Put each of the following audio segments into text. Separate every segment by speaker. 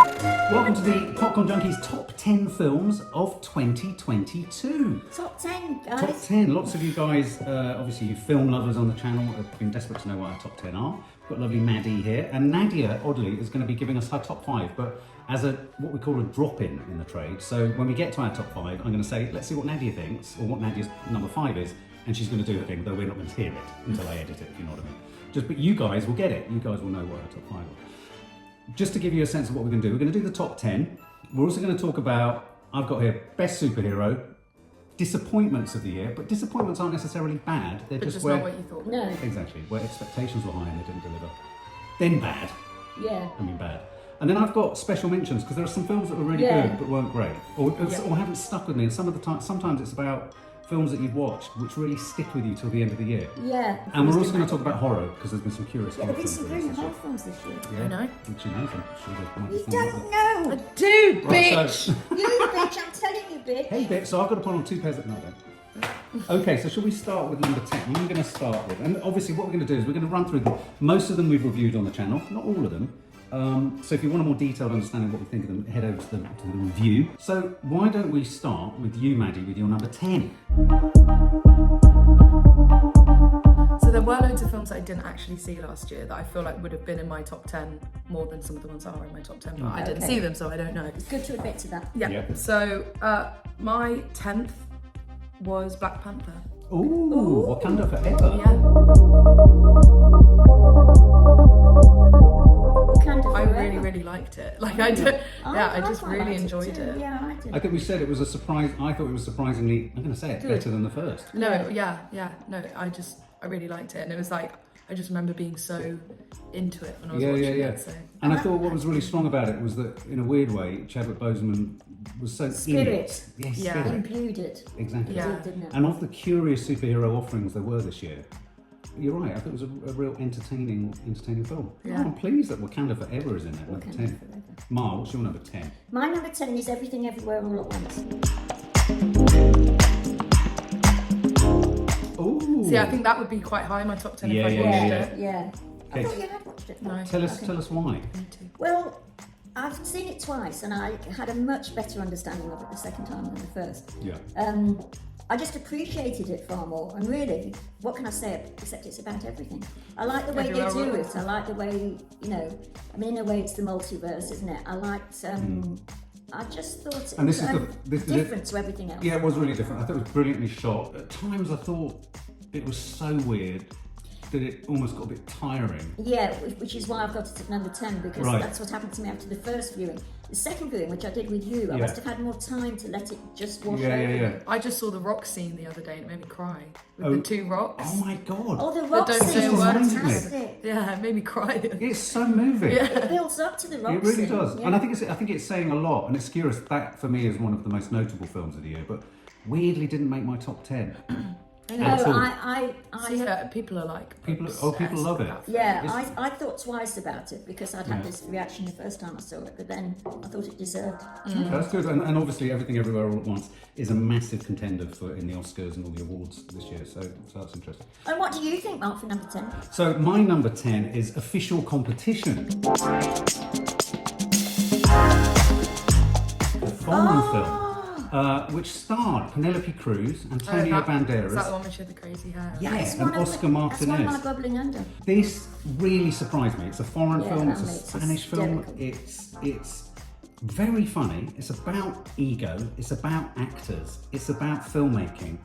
Speaker 1: Welcome to the Popcorn Junkies Top 10 Films of 2022.
Speaker 2: Top 10, guys.
Speaker 1: Top 10. Lots of you guys, obviously you film lovers on the channel, have been desperate to know what our top 10 are. We've got lovely Maddie here, and Nadia, oddly, is going to be giving us her top 5, but as a what we call a drop-in in the trade. So when we get to our top 5, I'm going to say, let's see what Nadia thinks, or what Nadia's number 5 is, and she's going to do her thing, though we're not going to hear it until I edit it, if you know what I mean. But you guys will get it. You guys will know what our top 5 are. Just to give you a sense of what we're going to do, we're going to do the top 10. We're also going to talk about, I've got here, best superhero, disappointments of the year, but disappointments aren't necessarily bad. They're just where,
Speaker 3: not what you thought.
Speaker 2: No.
Speaker 1: Exactly, where expectations were high and they didn't deliver. Then bad.
Speaker 2: Yeah.
Speaker 1: I mean bad. And then I've got special mentions, because there are some films that were really good but weren't great, or haven't stuck with me. And some of the time, sometimes it's about films that you've watched which really stick with you till the end of the year.
Speaker 2: Yeah.
Speaker 1: And we're also going to talk about horror, because there's been some curious horror
Speaker 2: there's been
Speaker 1: films
Speaker 2: some
Speaker 1: released
Speaker 2: really
Speaker 1: this
Speaker 2: horror films this year.
Speaker 1: year.
Speaker 3: I know.
Speaker 1: Which you know from.
Speaker 2: You don't know.
Speaker 3: I do,
Speaker 1: Right,
Speaker 3: bitch!
Speaker 1: so-
Speaker 2: You bitch, I'm telling you, bitch.
Speaker 1: Hey, Bit, so I've got to put on 2 pairs of... No, I don't. Okay, so shall we start with number 10? I'm going to start with... And obviously what we're going to do is we're going to run through them. Most of them we've reviewed on the channel, not all of them. So if you want a more detailed understanding of what we think of them, head over to the review. So why don't we start with you, Maddie, with your number 10?
Speaker 3: So there were loads of films that I didn't actually see last year that I feel like would have been in my top 10 more than some of the ones that are in my top 10, but I didn't see them, so I don't know.
Speaker 2: It's good to admit to that.
Speaker 3: Yeah.
Speaker 1: Yep.
Speaker 3: So my 10th was Black Panther.
Speaker 1: Ooh, Wakanda Forever.
Speaker 3: Yeah. I really, really liked it. Like I did. Yeah, I just
Speaker 2: quite
Speaker 3: really
Speaker 2: liked
Speaker 3: enjoyed
Speaker 2: too.
Speaker 3: it.
Speaker 2: Yeah, I did.
Speaker 1: I think we said it was a surprise. I thought it was surprisingly, I'm going to say it, better than the first.
Speaker 3: No, no, I really liked it, and it was like I just remember being so into it when I was watching it. So.
Speaker 1: And I thought what was really strong about it was that, in a weird way, Chadwick Boseman was so
Speaker 2: Spirit.
Speaker 1: in it. Yes,
Speaker 3: Yeah.
Speaker 1: spirit.
Speaker 2: Imbued it.
Speaker 1: Exactly.
Speaker 3: Yeah.
Speaker 2: Didn't it?
Speaker 1: And of the curious superhero offerings there were this year, you're right. I thought it was a real entertaining film.
Speaker 3: Yeah.
Speaker 1: Oh, I'm pleased that Wakanda Forever is in there. Number
Speaker 2: Wakanda
Speaker 1: 10.
Speaker 2: Forever.
Speaker 1: Mar, what's your number 10?
Speaker 2: My number 10 is Everything Everywhere All at Once.
Speaker 1: Ooh.
Speaker 3: See, I think that would be quite high in my top 10
Speaker 1: Yeah,
Speaker 3: if I
Speaker 1: yeah,
Speaker 3: watched
Speaker 1: yeah.
Speaker 3: it.
Speaker 2: Yeah. I
Speaker 1: Okay.
Speaker 2: thought you had watched it.
Speaker 3: No.
Speaker 1: Tell us why.
Speaker 3: Me too.
Speaker 2: Well, I've seen it twice and I had a much better understanding of it the second time than the first.
Speaker 1: Yeah.
Speaker 2: I just appreciated it far more, and really, what can I say except it's about everything. I like the way they do it. I like the way, I mean, in a way, it's the multiverse, isn't it? I liked. I just thought it
Speaker 1: And this
Speaker 2: was
Speaker 1: is
Speaker 2: different to everything else.
Speaker 1: Yeah, it was really different. I thought it was brilliantly shot. At times I thought it was so weird that it almost got a bit tiring.
Speaker 2: Yeah, which is why I've got it at number 10, because
Speaker 1: Right.
Speaker 2: that's what happened to me after the first viewing. The second viewing, which I did with you, I must have had more time to let it just wash over me.
Speaker 3: I just saw the rock scene the other day and it made me cry. With the 2 rocks.
Speaker 1: Oh my god.
Speaker 2: Oh, the rock
Speaker 3: don't
Speaker 2: scene
Speaker 3: say
Speaker 2: is
Speaker 3: words.
Speaker 2: fantastic.
Speaker 3: Yeah, it made me cry.
Speaker 1: It's so moving.
Speaker 2: It builds up to the rock
Speaker 1: It really
Speaker 2: scene.
Speaker 1: does,
Speaker 2: Yeah.
Speaker 1: and I think it's saying a lot. And it's curious that for me is one of the most notable films of the year, but weirdly didn't make my top 10.
Speaker 2: No,
Speaker 1: At all.
Speaker 2: I
Speaker 3: Yeah, people are like
Speaker 1: People
Speaker 3: obsessed
Speaker 1: love it.
Speaker 3: about
Speaker 2: yeah,
Speaker 1: It's-
Speaker 2: I thought twice about it because I'd had this reaction the first time I saw it, but then I thought it deserved.
Speaker 1: That's good, and obviously Everything Everywhere All at Once is a massive contender for in the Oscars and all the awards this year, so that's interesting.
Speaker 2: And what do you think, Mark, for number 10?
Speaker 1: So my number 10 is Official Competition. A foreign film. Which starred Penelope Cruz, Antonio Banderas.
Speaker 3: Is that the one with the crazy hair?
Speaker 1: Yeah,
Speaker 2: That's
Speaker 1: and
Speaker 2: one of
Speaker 1: Oscar
Speaker 2: my-
Speaker 1: Martinez.
Speaker 2: That's one of my bubbling under.
Speaker 1: This really surprised me. It's a foreign film, it's a
Speaker 2: apparently it's
Speaker 1: Spanish film.
Speaker 2: hysterical.
Speaker 1: It's very funny. It's about ego. It's about actors. It's about filmmaking.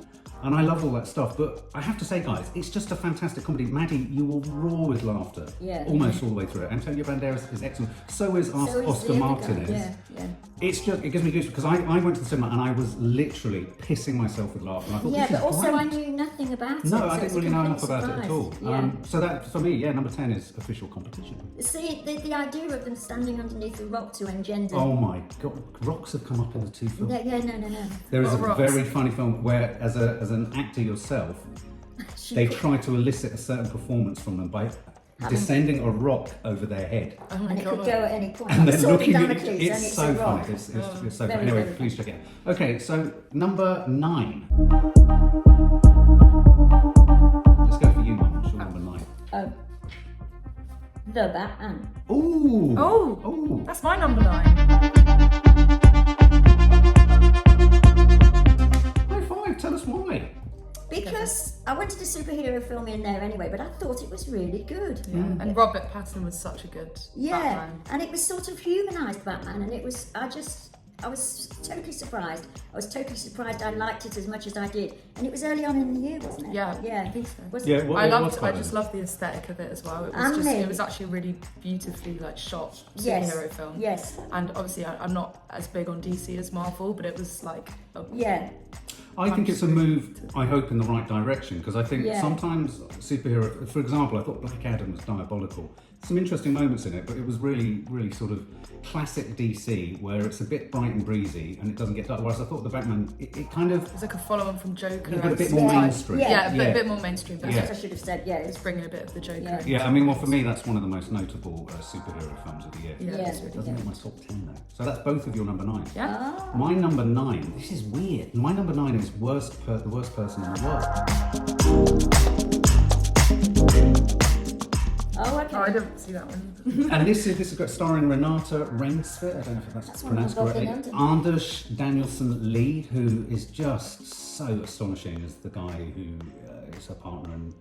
Speaker 1: And I love all that stuff, but I have to say, guys, it's just a fantastic comedy. Maddie, you will roar with laughter almost all the way through it. Antonio Banderas is excellent. So is Oscar
Speaker 2: the other guy.
Speaker 1: Martinez.
Speaker 2: Yeah.
Speaker 1: It gives me goosebumps because I went to the cinema and I was literally pissing myself with laughter. And I thought,
Speaker 2: Yeah,
Speaker 1: this
Speaker 2: but
Speaker 1: is
Speaker 2: also
Speaker 1: great.
Speaker 2: I knew nothing about it.
Speaker 1: No,
Speaker 2: so
Speaker 1: I
Speaker 2: it
Speaker 1: didn't
Speaker 2: was a
Speaker 1: really know
Speaker 2: complete
Speaker 1: enough about it at all.
Speaker 2: surprise. Yeah.
Speaker 1: So that, for me, number 10 is Official Competition.
Speaker 2: See, the idea of them standing underneath a rock to engender.
Speaker 1: Oh my god, rocks have come up in the 2 films.
Speaker 2: No.
Speaker 1: There is a
Speaker 3: Rocks.
Speaker 1: very funny film where, as an actor yourself, they try to elicit a certain performance from them by descending a rock over their head.
Speaker 3: Oh my
Speaker 2: And it
Speaker 3: god.
Speaker 2: could go at any point.
Speaker 1: And
Speaker 2: I
Speaker 1: then
Speaker 2: saw
Speaker 1: looking at
Speaker 2: Damocles
Speaker 1: it,
Speaker 2: and
Speaker 1: it's
Speaker 2: it's
Speaker 1: so
Speaker 2: a rock.
Speaker 1: funny. It's so funny.
Speaker 2: Very,
Speaker 1: Anyway,
Speaker 2: very
Speaker 1: please check it out. Okay, so number 9. Let's go for you, Mum. What's your number 9?
Speaker 2: Oh. The Batman.
Speaker 1: Ooh.
Speaker 3: Oh,
Speaker 1: Ooh.
Speaker 3: that's my number 9.
Speaker 1: High five. Tell us why.
Speaker 2: Because I wanted a superhero film in there anyway, but I thought it was really good.
Speaker 3: Yeah. And Robert Pattinson was such a good Batman.
Speaker 2: And it was sort of humanised Batman, and it was, I was totally surprised. I was totally surprised I liked it as much as I did. And it was early on in the year, wasn't it?
Speaker 3: Yeah,
Speaker 2: Yeah.
Speaker 3: I think so.
Speaker 2: Was
Speaker 1: Yeah,
Speaker 2: it?
Speaker 1: well,
Speaker 3: I just loved the aesthetic of it as well. It was
Speaker 2: And
Speaker 3: it was actually a really beautifully like shot
Speaker 2: Yes.
Speaker 3: superhero film.
Speaker 2: Yes.
Speaker 3: And obviously I'm not as big on DC as Marvel, but it was like
Speaker 2: Yeah.
Speaker 1: I think it's a move, I hope, in the right direction, because I think
Speaker 2: Yeah.
Speaker 1: sometimes superhero, for example, I thought Black Adam was diabolical. Some interesting moments in it, but it was really, really sort of classic DC, where it's a bit bright and breezy and it doesn't get dark. Whereas I thought the Batman, it kind of,
Speaker 3: it's like a follow-on from Joker.
Speaker 1: it got a bit
Speaker 3: I'd
Speaker 1: more
Speaker 3: say.
Speaker 1: mainstream.
Speaker 2: Yeah.
Speaker 3: Yeah, a bit more mainstream. But
Speaker 2: That's
Speaker 1: Yeah.
Speaker 2: what I should have said. Yeah.
Speaker 3: it's bringing a bit of the Joker.
Speaker 2: Yeah.
Speaker 3: in.
Speaker 1: Yeah, I mean, well, for me, that's one of the most notable superhero films of the year.
Speaker 3: Yeah,
Speaker 2: Yeah.
Speaker 3: it's
Speaker 1: It
Speaker 3: really
Speaker 1: doesn't make my top 10 though. So that's both of your number 9.
Speaker 3: Yeah.
Speaker 2: Ah.
Speaker 1: My number 9, this is weird. My number 9 is the worst person in the world.
Speaker 2: Oh, okay.
Speaker 3: Oh, I didn't see that one.
Speaker 1: And this is got starring Renata Rainsford, I don't know if that's
Speaker 2: one of
Speaker 1: pronounced
Speaker 2: the Bob
Speaker 1: correctly.
Speaker 2: Dylan.
Speaker 1: Anders Danielson Lee, who is just so astonishing as the guy who is her partner and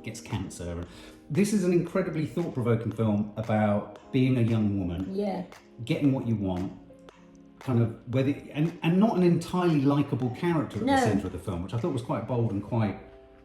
Speaker 1: gets cancer. This is an incredibly thought-provoking film about being a young woman,
Speaker 2: Yeah.
Speaker 1: getting what you want, kind of whether and not an entirely likable character at
Speaker 2: No.
Speaker 1: the centre of the film, which I thought was quite bold and quite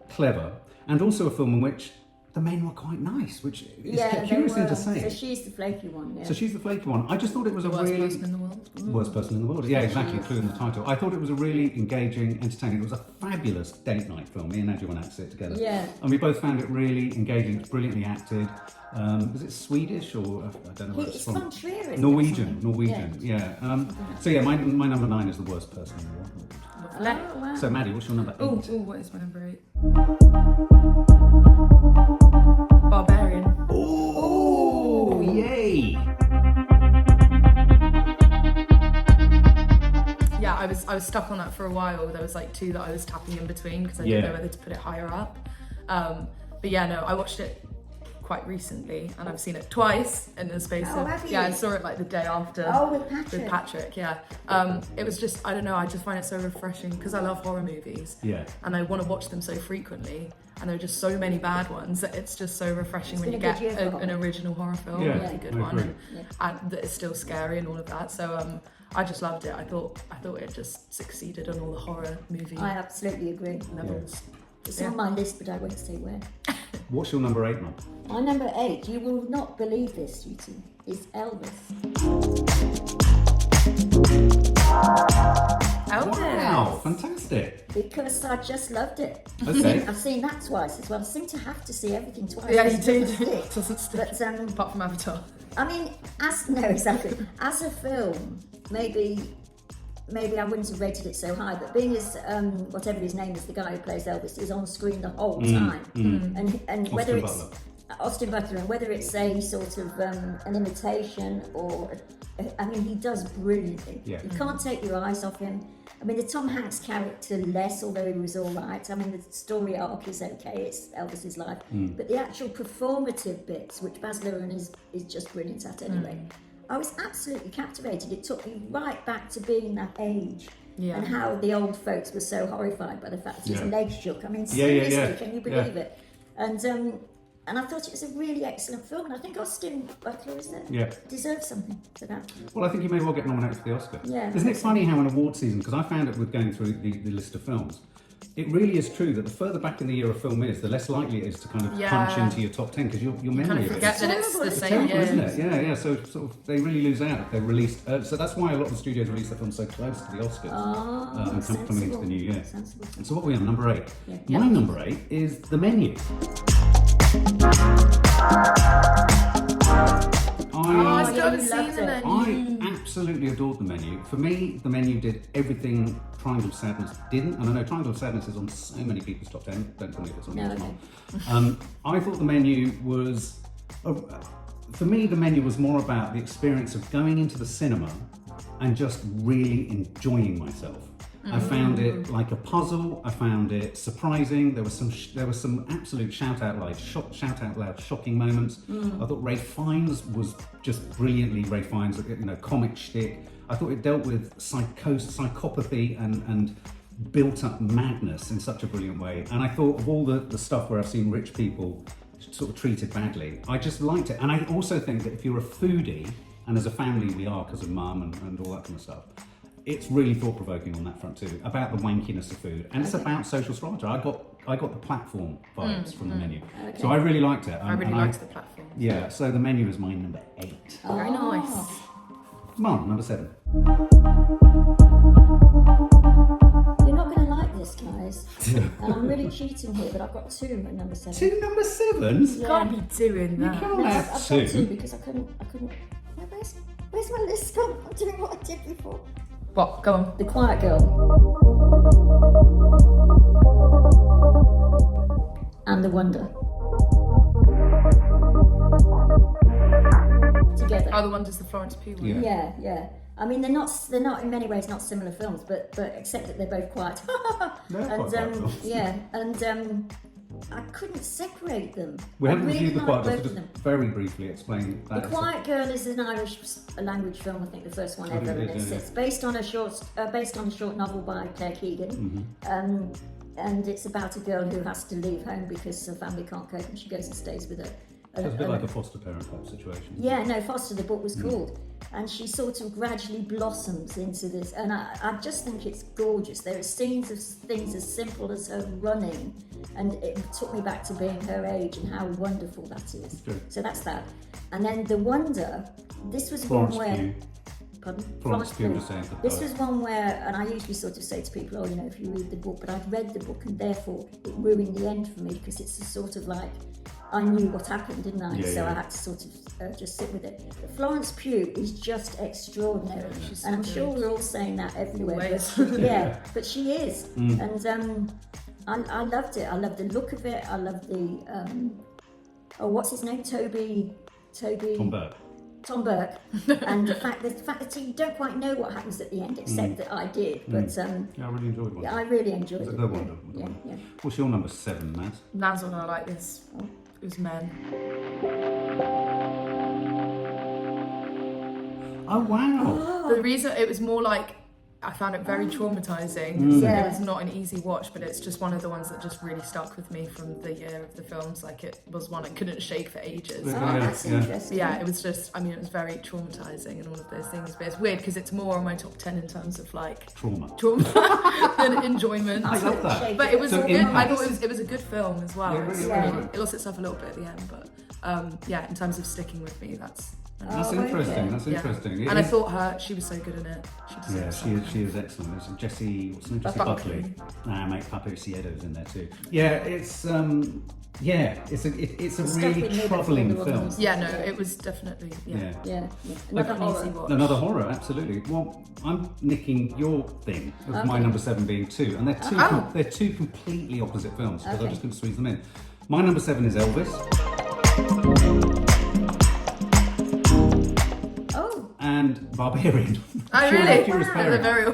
Speaker 1: clever, and also a film in which the men were quite nice, which is a
Speaker 2: They
Speaker 1: curious thing
Speaker 2: were.
Speaker 1: to say.
Speaker 2: So she's the flaky one. Yeah.
Speaker 1: So she's the flaky one. I just thought it was
Speaker 3: The
Speaker 1: a
Speaker 3: worst
Speaker 1: really
Speaker 3: person in the world.
Speaker 1: worst person in the world. Yeah, exactly, including the title. I thought it was a really engaging, entertaining. It was a fabulous date night film. Me and Nadia went out to see it together.
Speaker 2: Yeah.
Speaker 1: And we both found it really engaging. It's brilliantly acted. Was it Swedish or I don't know where it's
Speaker 2: It's
Speaker 1: from?
Speaker 2: from Trier, isn't it,
Speaker 1: Norwegian.
Speaker 2: something?
Speaker 1: Norwegian. Yeah. So yeah, my number 9 is the worst person in the world.
Speaker 2: Oh, wow.
Speaker 1: So Maddie, what's your number 8?
Speaker 3: Oh, what is my number 8? Barbarian.
Speaker 1: Oh, yay!
Speaker 3: Yeah, I was stuck on that for a while. There was like 2 that I was tapping in between because I
Speaker 1: Yeah.
Speaker 3: didn't know whether to put it higher up. But yeah, no, I watched it quite recently and I've seen it twice in the space
Speaker 2: Oh,
Speaker 3: of
Speaker 2: have you?
Speaker 3: yeah, I saw it like the day after.
Speaker 2: Oh, with Patrick.
Speaker 3: With Patrick, yeah. It was just, I don't know, I just find it so refreshing because I love horror movies.
Speaker 1: Yeah.
Speaker 3: And I want to watch them so frequently. And there are just so many bad ones that it's just so refreshing
Speaker 2: It's
Speaker 3: when you
Speaker 2: been a
Speaker 3: get
Speaker 2: good year for
Speaker 3: an
Speaker 2: horror.
Speaker 3: original horror film,
Speaker 1: Yeah,
Speaker 3: really good
Speaker 1: I
Speaker 3: one,
Speaker 1: agree.
Speaker 3: and that is still scary and all of that. So I just loved it. I thought it just succeeded on all the horror movie
Speaker 2: I absolutely agree.
Speaker 3: levels.
Speaker 2: It's
Speaker 3: Yeah.
Speaker 2: on my list, but I won't say where.
Speaker 1: What's your number 8, Mum?
Speaker 2: My number 8, you will not believe this, sweetie, is Elvis.
Speaker 1: Wow, fantastic.
Speaker 2: Because I just loved it.
Speaker 1: Okay.
Speaker 2: I've seen that twice as well. I seem to have to see everything twice.
Speaker 3: Yeah,
Speaker 2: It
Speaker 3: you
Speaker 2: doesn't
Speaker 3: do.
Speaker 2: stick.
Speaker 3: Doesn't stick.
Speaker 2: But
Speaker 3: Apart from Avatar.
Speaker 2: I mean, exactly. As a film, maybe I wouldn't have rated it so high, but being as whatever his name is, the guy who plays Elvis, is on screen the whole time, and whether
Speaker 1: Austin
Speaker 2: it's
Speaker 1: Butler.
Speaker 2: Austin Butler, and whether it's a sort of an imitation or, I mean, he does brilliantly.
Speaker 1: Yeah.
Speaker 2: You can't take your eyes off him. I mean, the Tom Hanks character less, although he was all right. I mean, the story arc is okay, it's Elvis's life. But the actual performative bits, which Baz Luhrmann is just brilliant at anyway, I was absolutely captivated. It took me right back to being that age.
Speaker 3: Yeah.
Speaker 2: And how the old folks were so horrified by the fact that his
Speaker 1: Yeah.
Speaker 2: legs shook. I mean,
Speaker 1: Yeah, yeah,
Speaker 2: seriously,
Speaker 1: yeah.
Speaker 2: can you
Speaker 1: Yeah.
Speaker 2: believe it? And I thought it was a really excellent film, and I think Austin Butler deserves something for that.
Speaker 1: Well, I think he may well get nominated for the Oscar.
Speaker 2: Yeah.
Speaker 1: Isn't it funny how in award season, because I found it with going through the list of films, it really is true that the further back in the year a film is, the less likely it is to kind of
Speaker 3: Yeah.
Speaker 1: punch into your top 10 because your memory
Speaker 3: Kind of
Speaker 1: of it
Speaker 3: forget
Speaker 1: is
Speaker 3: that it's the
Speaker 2: It's
Speaker 3: same
Speaker 1: terrible,
Speaker 3: year.
Speaker 1: isn't it? Yeah, yeah. So sort of they really lose out if they're released. So that's why a lot of the studios release their films so close to the Oscars and coming into the new year.
Speaker 2: Sensible.
Speaker 1: And so what are we on, number 8?
Speaker 2: Yeah.
Speaker 1: My number 8 is The Menu.
Speaker 3: I still
Speaker 2: yeah,
Speaker 3: haven't
Speaker 2: you
Speaker 3: seen
Speaker 2: loved
Speaker 3: the
Speaker 2: it.
Speaker 3: Menu.
Speaker 1: I absolutely adored The Menu. For me, The Menu did everything Triangle of Sadness didn't. And I know Triangle of Sadness is on so many people's top 10. Don't tell me if it's on yours,
Speaker 2: okay.
Speaker 1: Mom. I thought The Menu was... for me, The Menu was more about the experience of going into the cinema and just really enjoying myself. I found it like a puzzle. I found it surprising. There was some absolute shout out loud shocking moments. I thought Ray Fiennes was just brilliantly Ray Fiennes, comic shtick. I thought it dealt with psychopathy and built up madness in such a brilliant way. And I thought of all the stuff where I've seen rich people sort of treated badly, I just liked it. And I also think that if you're a foodie, and as a family we are because of mum and all that kind of stuff, it's really thought-provoking on that front too, about the wankiness of food, and it's about social strata. I got the platform vibes from the menu, so I really liked it.
Speaker 3: I really liked the platform.
Speaker 1: Yeah, so the menu is my number 8.
Speaker 2: Oh.
Speaker 3: Very nice.
Speaker 1: Come on, number 7.
Speaker 2: You're not going to like this, guys. And I'm really cheating here, but I've got 2 at number 7.
Speaker 1: 2 number 7s?
Speaker 2: Yeah.
Speaker 3: Can't be doing that.
Speaker 1: can't
Speaker 2: No,
Speaker 1: have
Speaker 2: I've
Speaker 1: 2.
Speaker 2: got 2 because I couldn't. Where's my list gone? I'm doing what I did before.
Speaker 3: What? Go on.
Speaker 2: The Quiet Girl. And The Wonder. Together.
Speaker 3: Oh, the Wonder's the Florence Pugh one.
Speaker 2: Yeah. I mean, they're not in many ways not similar films, but except that they're both quiet.
Speaker 1: They're
Speaker 2: and
Speaker 1: quite quiet films.
Speaker 2: yeah, and I couldn't separate them.
Speaker 1: We
Speaker 2: I
Speaker 1: haven't
Speaker 2: really
Speaker 1: reviewed The Quiet
Speaker 2: like
Speaker 1: Girl,
Speaker 2: both
Speaker 1: so
Speaker 2: of them.
Speaker 1: just very briefly explain that.
Speaker 2: The Quiet Girl is an Irish language film, I think the first one
Speaker 1: I think
Speaker 2: ever,
Speaker 1: it
Speaker 2: and
Speaker 1: is,
Speaker 2: it's based on a short novel by Claire Keegan, and it's about a girl who has to leave home because her family can't cope, and she goes and stays with her.
Speaker 1: So it's a bit like a foster parent type situation.
Speaker 2: Yeah, no, Foster, the book was called. And she sort of gradually blossoms into this. And I just think it's gorgeous. There are scenes of things as simple as her running. And it took me back to being her age and how wonderful that is.
Speaker 1: Good.
Speaker 2: So that's that. And then The Wonder, this was
Speaker 1: Florence
Speaker 2: one where...
Speaker 1: Pugh.
Speaker 2: Pardon?
Speaker 1: Florence Pugh was saying that.
Speaker 2: This was one where, and I usually sort of say to people, if you read the book, but I've read the book and therefore it ruined the end for me because it's a sort of like, I knew what happened, didn't I?
Speaker 1: Yeah,
Speaker 2: so
Speaker 1: yeah.
Speaker 2: I had to sort of just sit with it. But Florence Pugh is just extraordinary, and I'm sure we're all saying that everywhere. But, but she is, and I loved it. I loved the look of it. I loved the what's his name? Toby. Tom Burke, and the fact that you don't quite know what happens at the end, except that I did. But
Speaker 1: Yeah, I really enjoyed one.
Speaker 2: yeah, I really enjoyed
Speaker 1: It's
Speaker 2: it.
Speaker 1: a good Wonder.
Speaker 2: Yeah.
Speaker 1: What's your number 7, Matt?
Speaker 3: Nan's one I like this. It was Men.
Speaker 1: Oh wow!
Speaker 3: The reason it was more like I found it very traumatizing.
Speaker 2: Yeah.
Speaker 3: It was not an easy watch, but it's just one of the ones that just really stuck with me from the year of the films. Like it was one I couldn't shake for ages.
Speaker 2: That's interesting.
Speaker 3: Yeah, it was just, it was very traumatizing and all of those things. But it's weird because it's more on my top 10 in terms of like
Speaker 1: Trauma.
Speaker 3: than enjoyment.
Speaker 1: I love that.
Speaker 3: But it was
Speaker 1: So
Speaker 3: good. I
Speaker 1: impact.
Speaker 3: thought it was a good film as well.
Speaker 1: Yeah, really,
Speaker 2: really.
Speaker 3: It lost itself a little bit at the end, but in terms of sticking with me, that's
Speaker 1: Interesting.
Speaker 2: okay.
Speaker 1: That's
Speaker 3: yeah.
Speaker 1: interesting.
Speaker 3: And I thought she was so good in it. She
Speaker 1: Yeah,
Speaker 3: deserves
Speaker 1: she is excellent. It's Jessie, what's her name? Jessie
Speaker 3: Buckley.
Speaker 1: Buckley. Mate, Papo Cieto's in there too. Yeah, it's it's a really
Speaker 2: definitely
Speaker 1: troubling
Speaker 2: the
Speaker 1: film.
Speaker 2: ones.
Speaker 3: Yeah, no, it was definitely
Speaker 2: Yeah.
Speaker 3: Like
Speaker 2: Another
Speaker 3: an easy
Speaker 2: horror.
Speaker 3: watch.
Speaker 1: Another horror, absolutely. Well, I'm nicking your thing of my number 7 being 2, and they're two completely opposite films because I just couldn't squeeze them in. My number 7 is Elvis. And Barbarian.
Speaker 3: Oh, really?
Speaker 1: Curious
Speaker 3: They're
Speaker 1: Parent.
Speaker 3: very...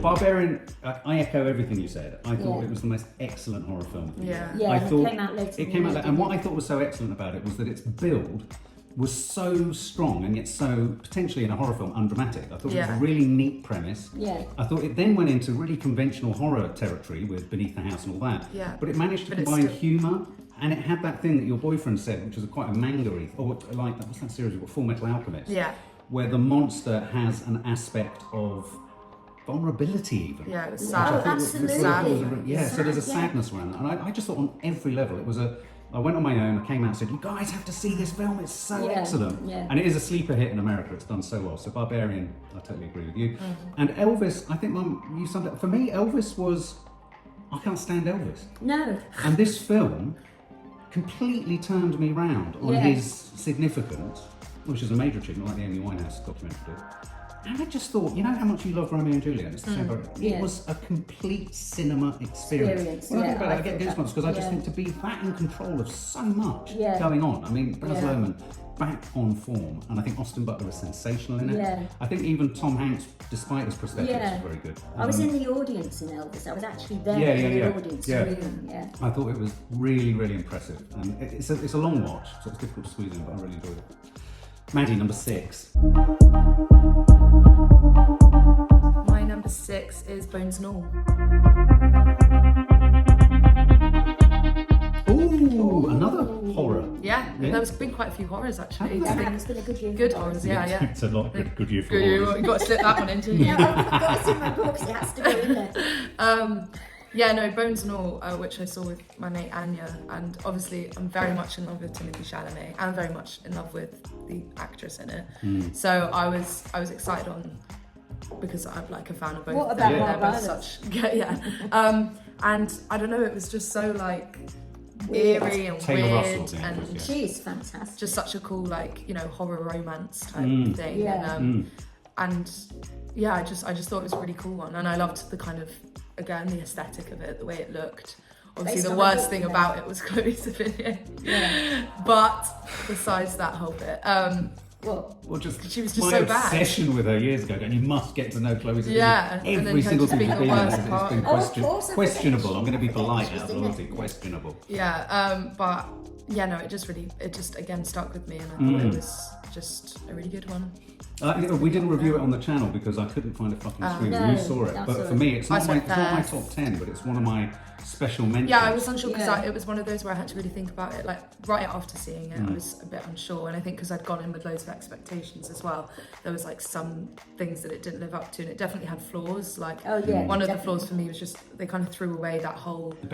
Speaker 1: Barbarian, I echo everything you said. I thought it was the most excellent horror film.
Speaker 3: Yeah.
Speaker 1: I
Speaker 2: it
Speaker 1: thought
Speaker 2: came out later.
Speaker 1: It came out later, and what I thought was so excellent about it was that its build was so strong and yet so potentially in a horror film undramatic. I thought it was a really neat premise.
Speaker 2: Yeah.
Speaker 1: I thought it then went into really conventional horror territory with Beneath the House and all that.
Speaker 3: Yeah.
Speaker 1: But it managed to combine humour, and it had that thing that your boyfriend said, which was quite a manga-y, or like what's that series? Full Metal Alchemist.
Speaker 3: Yeah.
Speaker 1: Where the monster has an aspect of vulnerability even.
Speaker 3: Yeah, it was sad.
Speaker 2: Oh, absolutely.
Speaker 1: So there's a sadness around that. And I just thought on every level, it was I went on my own, I came out and said, you guys have to see this film, it's so excellent.
Speaker 2: Yeah.
Speaker 1: And it is a sleeper hit in America, it's done so well. So Barbarian, I totally agree with you. And Elvis, I think Mum, you summed it up. For me, Elvis was, I can't stand Elvis.
Speaker 2: No.
Speaker 1: And this film completely turned me round on his significance, which is a major achievement, like the Amy Winehouse documentary did. And I just thought, you know how much you love Romeo and Juliet? It's the same book. It was a complete cinema experience. When I think about it, I get goosebumps because I just think to be that in control of so much going on. I mean, Baz Luhrmann back on form, and I think Austin Butler was sensational in it. I think even Tom Hanks, despite his prosthetics, was very good.
Speaker 2: I was in the audience in Elvis. I was actually there in the audience room.
Speaker 1: I thought it was really, really impressive, and it's a long watch, so it's difficult to squeeze in, but I really enjoyed it. Maddie, number 6.
Speaker 3: My number 6 is Bones and All.
Speaker 1: Ooh, another horror.
Speaker 3: Yeah, there's been quite a few horrors actually.
Speaker 2: It's been a good year.
Speaker 3: Good horrors, yeah.
Speaker 1: It's a lot good year for
Speaker 3: Good year.
Speaker 1: horrors.
Speaker 3: You got to slip that one in, didn't you?
Speaker 2: I've got it in my books. It has to go in there.
Speaker 3: Yeah, no, Bones and All, which I saw with my mate Anya, and obviously I'm very much in love with Timothée Chalamet and very much in love with the actress in it. So I was excited on because I'm like a fan of both.
Speaker 2: What about
Speaker 3: they're both
Speaker 2: such?
Speaker 3: And I don't know, it was just so like eerie and
Speaker 1: Taylor
Speaker 3: weird,
Speaker 1: Russell,
Speaker 3: and
Speaker 2: she's fantastic.
Speaker 3: just such a cool like horror romance type thing.
Speaker 2: Yeah.
Speaker 3: And yeah, I just thought it was a really cool one, and I loved the kind of, again, the aesthetic of it, the way it looked. Obviously,
Speaker 2: Based
Speaker 3: the
Speaker 2: on
Speaker 3: worst
Speaker 2: the
Speaker 3: thing
Speaker 2: book,
Speaker 3: about it was Chloe Sevigny. But besides that whole bit,
Speaker 2: Well,
Speaker 1: just
Speaker 3: she was just
Speaker 1: my
Speaker 3: so bad.
Speaker 1: obsession with her years ago, going, you must get to know Chloe Sevigny.
Speaker 3: Yeah, and
Speaker 1: Every
Speaker 3: then
Speaker 1: single
Speaker 3: just
Speaker 1: thing
Speaker 3: being
Speaker 1: she's
Speaker 3: the
Speaker 1: been in
Speaker 3: worst
Speaker 1: has
Speaker 3: part.
Speaker 1: been
Speaker 2: Oh, of course, I
Speaker 1: questionable.
Speaker 2: forget
Speaker 1: I'm going to be polite
Speaker 2: she's
Speaker 1: out of
Speaker 2: in it.
Speaker 1: loyalty. Questionable.
Speaker 3: Yeah, but yeah, no, it just again stuck with me, and I thought it was just a really good one.
Speaker 1: We didn't review it on the channel because I couldn't find a fucking screen.
Speaker 2: No,
Speaker 1: You saw it,
Speaker 2: I
Speaker 1: but
Speaker 2: saw
Speaker 1: for
Speaker 2: it.
Speaker 1: me, it's not my
Speaker 3: first.
Speaker 1: top 10, but it's one of my special mentions.
Speaker 3: Yeah, I was unsure because
Speaker 2: Yeah.
Speaker 3: it was one of those where I had to really think about it. Like right after seeing it, I was a bit unsure, and I think because I'd gone in with loads of expectations as well, there was like some things that it didn't live up to, and it definitely had flaws. Like one of the
Speaker 2: definitely.
Speaker 3: flaws for me was just they kind of threw away that whole
Speaker 1: The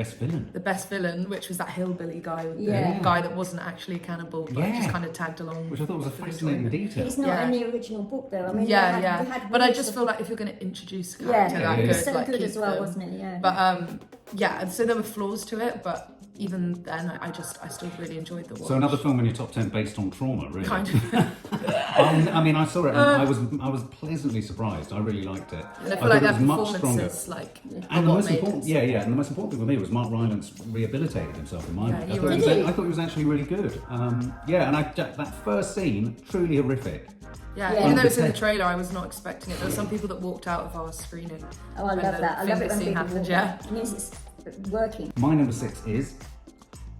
Speaker 1: best villain,
Speaker 3: which was that hillbilly guy,
Speaker 2: Yeah.
Speaker 3: the guy that wasn't actually a cannibal, but
Speaker 1: Yeah.
Speaker 3: just kind of tagged along.
Speaker 1: which I thought was a
Speaker 3: for the
Speaker 1: fascinating
Speaker 3: enjoyment.
Speaker 1: detail.
Speaker 2: it's not
Speaker 3: Yeah.
Speaker 2: in the original book though. I mean,
Speaker 3: Yeah,
Speaker 2: they
Speaker 3: yeah.
Speaker 2: had
Speaker 3: But I
Speaker 2: weeks
Speaker 3: just
Speaker 2: of-
Speaker 3: feel like if you're going to introduce a
Speaker 2: yeah,
Speaker 3: character that
Speaker 2: it
Speaker 3: good,
Speaker 2: was so
Speaker 3: like,
Speaker 2: good
Speaker 3: keep
Speaker 2: as well,
Speaker 3: them.
Speaker 2: wasn't it? Yeah.
Speaker 3: But yeah, and so there were flaws to it, but even then, I still really enjoyed the watch.
Speaker 1: So another film in your top 10 based on trauma, really.
Speaker 3: Kind of.
Speaker 1: I mean, I saw it and I was pleasantly surprised. I really liked it.
Speaker 3: And I feel
Speaker 1: thought
Speaker 3: like
Speaker 1: it
Speaker 3: their
Speaker 1: was much stronger.
Speaker 3: performances, like,
Speaker 1: And
Speaker 3: are
Speaker 1: the
Speaker 3: what
Speaker 1: most
Speaker 3: made
Speaker 1: important,
Speaker 3: it.
Speaker 1: and the most important thing for me was Mark Rylance rehabilitated himself in my
Speaker 3: Yeah,
Speaker 1: mind.
Speaker 3: he
Speaker 1: I thought,
Speaker 3: was.
Speaker 1: I thought he was actually really good. And that first scene, truly horrific.
Speaker 3: Yeah,
Speaker 2: Yeah.
Speaker 3: even though it's in the trailer, I was not expecting it. There were some people that walked out of our screening.
Speaker 2: Oh, I
Speaker 3: when
Speaker 2: love
Speaker 3: the
Speaker 2: that. I love
Speaker 3: finger
Speaker 2: it when
Speaker 3: scene
Speaker 2: people
Speaker 3: happened,
Speaker 2: walk
Speaker 3: yeah.
Speaker 2: out. It means it's working.
Speaker 1: My number 6 is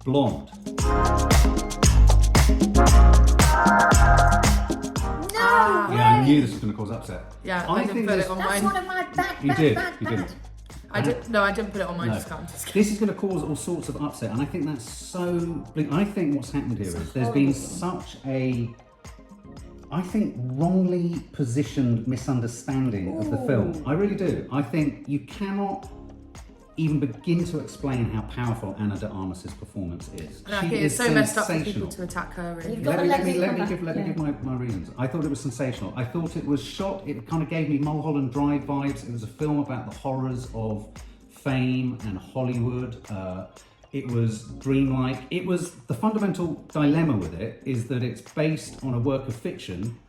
Speaker 1: Blonde.
Speaker 2: No way!
Speaker 1: Yeah, I knew this was going to cause upset.
Speaker 3: Yeah, I didn't put it on
Speaker 2: That's
Speaker 3: mine.
Speaker 2: one of my bad.
Speaker 1: You didn't.
Speaker 3: I didn't put it on mine.
Speaker 1: No.
Speaker 3: Just can't. Just
Speaker 1: This is going to cause all sorts of upset, and I think that's so. I think what's happened here is there's been such a, I think, wrongly positioned misunderstanding of the film. I really do. I think you cannot even begin to explain how powerful Ana de Armas's performance is.
Speaker 3: And I
Speaker 1: She
Speaker 3: think
Speaker 1: is
Speaker 3: it's so messed up for people
Speaker 1: sensational.
Speaker 3: to attack her. Really.
Speaker 2: You've got
Speaker 1: Let me
Speaker 2: come
Speaker 1: give
Speaker 2: back.
Speaker 1: my reasons. I thought it was sensational. I thought it was shot, it kind of gave me Mulholland Drive vibes. It was a film about the horrors of fame and Hollywood. It was dreamlike. It was, the fundamental dilemma with it is that it's based on a work of fiction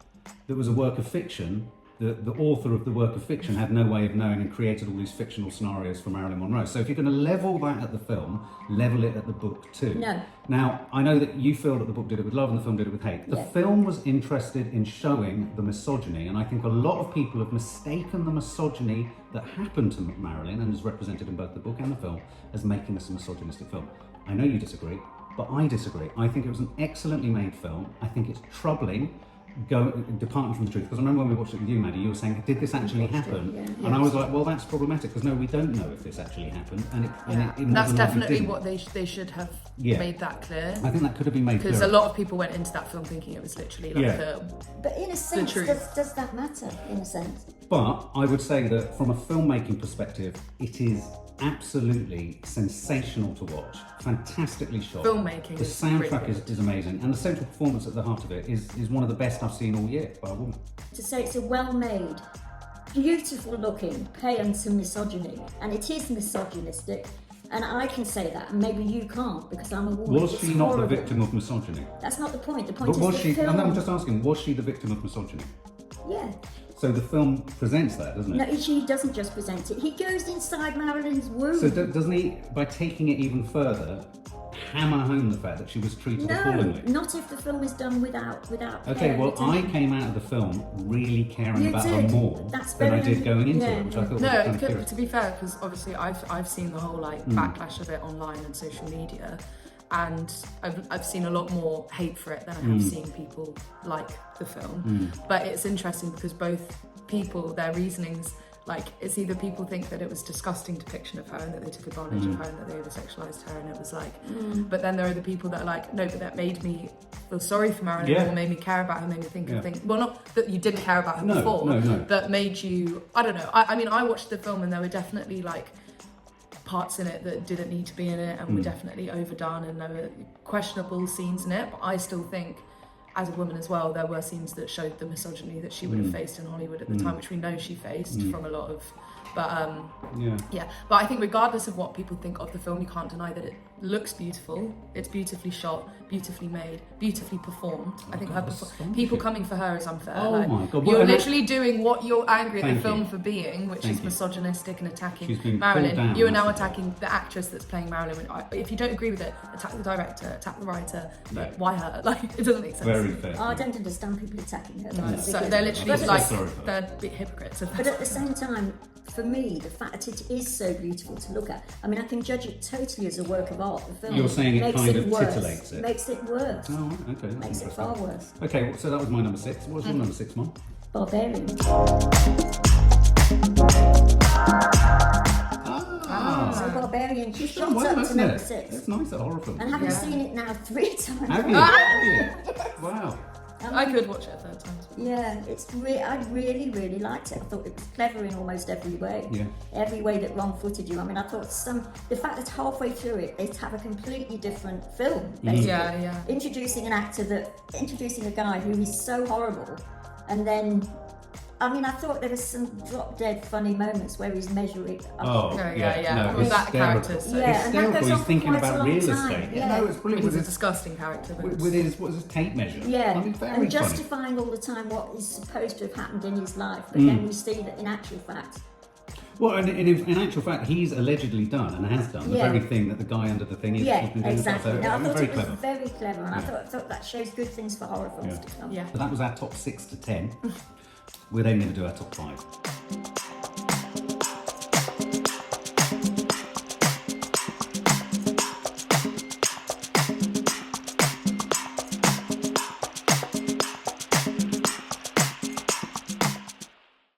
Speaker 1: that was a work of fiction. The author of the work of fiction had no way of knowing and created all these fictional scenarios for Marilyn Monroe. So if you're going to level that at the film, level it at the book too.
Speaker 2: No.
Speaker 1: Now, I know that you feel that the book did it with love and the film did it with hate. The film was interested in showing the misogyny, and I think a lot of people have mistaken the misogyny that happened to Marilyn and is represented in both the book and the film as making this a misogynistic film. I know you disagree, but I disagree. I think it was an excellently made film. I think it's troubling, departing from the truth, because I remember when we watched it with you, Maddie, you were saying, did this actually happen?
Speaker 2: Yeah.
Speaker 1: And I was like, well, that's problematic, because no, we don't know if this actually happened, and it more
Speaker 3: That's
Speaker 1: than likely
Speaker 3: definitely
Speaker 1: didn't.
Speaker 3: what they should have
Speaker 1: Yeah.
Speaker 3: made that clear.
Speaker 1: I think that could have been made
Speaker 3: Because
Speaker 1: clearer.
Speaker 3: a lot of people went into that film thinking it was literally like
Speaker 1: Yeah.
Speaker 2: But in a sense,
Speaker 3: truth.
Speaker 2: does that matter? In a sense,
Speaker 1: But I would say that from a filmmaking perspective, it is absolutely sensational to watch. Fantastically shot.
Speaker 3: Filmmaking
Speaker 1: The
Speaker 3: is
Speaker 1: soundtrack
Speaker 3: brilliant.
Speaker 1: is amazing, and the central performance at the heart of it is one of the best I've seen all year by a woman.
Speaker 2: to say it's a well-made, beautiful looking paean to misogyny, and it is misogynistic, and I can say that, and maybe you can't because I'm a woman.
Speaker 1: Was
Speaker 2: It's
Speaker 1: she not
Speaker 2: horrible.
Speaker 1: the victim of misogyny?
Speaker 2: That's not the point. The point
Speaker 1: But
Speaker 2: is
Speaker 1: was
Speaker 2: the
Speaker 1: she?
Speaker 2: film.
Speaker 1: And I'm just asking, was she the victim of misogyny?
Speaker 2: Yeah.
Speaker 1: So the film presents that, doesn't it?
Speaker 2: No, he doesn't just present it. He goes inside Marilyn's womb.
Speaker 1: So doesn't he, by taking it even further, hammer home the fact that she was treated appallingly?
Speaker 2: Not if the film is done without.
Speaker 1: Okay, well, I came out of the film really caring about her more than I did going into it, which I thought was kind of curious.
Speaker 3: To be fair, because obviously I've seen the whole like backlash of it online and social media, and I've seen a lot more hate for it than I have seen people like the film. But it's interesting because both people, their reasonings, like, it's either people think that it was disgusting depiction of her and that they took advantage of her and that they over-sexualized her, and it was like, but then there are the people that are like, no, but that made me feel sorry for Marilyn, or made me care about her, made me think of things, well, not that you didn't care about her before, that made you, I don't know, I mean, I watched the film and there were definitely like parts in it that didn't need to be in it and were definitely overdone, and there were questionable scenes in it, but I still think, as a woman as well, there were scenes that showed the misogyny that she would have faced in Hollywood at the time, which we know she faced from a lot of, but but I think regardless of what people think of the film, you can't deny that it looks beautiful, it's beautifully shot, beautifully made, beautifully performed. I think people coming for her is unfair.
Speaker 1: Oh my God.
Speaker 3: You're literally doing what you're angry at the film for being, which is misogynistic and attacking Marilyn. You are now attacking the actress that's playing Marilyn. If you don't agree with it, attack the director, attack the writer, but why her? Like, it doesn't make sense.
Speaker 1: Very fair.
Speaker 2: I don't understand people attacking her.
Speaker 3: So they're literally like, they're big hypocrites.
Speaker 2: But at the same time, for me, the fact that it is so beautiful to look at, I mean, I can judge it totally as a work of art. The film
Speaker 1: You're saying it
Speaker 2: makes
Speaker 1: kind of
Speaker 2: worse.
Speaker 1: titillates it.
Speaker 2: Makes it worse.
Speaker 1: Oh, okay. That's
Speaker 2: Makes it far worse.
Speaker 1: Okay, so that was my number 6. What was your number 6, Mum?
Speaker 2: Barbarian. So Barbarian, she shot up to number 6.
Speaker 1: It's nice, that horror film.
Speaker 2: And having seen it now 3 times.
Speaker 1: Have you? Have you? Wow.
Speaker 3: I could watch it a third time.
Speaker 2: Yeah, I really, really liked it. I thought it was clever in almost every way.
Speaker 1: Yeah.
Speaker 2: Every way that Ron footed you. I mean, I thought the fact that halfway through it, they have a completely different film, basically.
Speaker 3: Yeah.
Speaker 2: Introducing a guy who is so horrible, and then, I mean, I thought there was some drop-dead funny moments where he's measuring up.
Speaker 1: No,
Speaker 3: with that character.
Speaker 1: So hysterical. He's thinking about real estate.
Speaker 2: Yeah.
Speaker 1: No, it's brilliant.
Speaker 3: He's a disgusting character.
Speaker 1: With his, what is his tape measure?
Speaker 2: Yeah,
Speaker 1: I mean, very
Speaker 2: and
Speaker 1: funny.
Speaker 2: justifying all the time what is supposed to have happened in his life, but then we see that in actual fact.
Speaker 1: Well, and in actual fact, he's allegedly done and has done the very thing that the guy under the thing is.
Speaker 2: Yeah,
Speaker 1: been doing.
Speaker 2: exactly.
Speaker 1: So,
Speaker 2: Now, I thought
Speaker 1: very
Speaker 2: it was
Speaker 1: clever.
Speaker 2: very clever, and I thought that shows good things for horror films to come.
Speaker 3: Yeah.
Speaker 1: But that was our top 6 to 10. We're then going to do our top 5.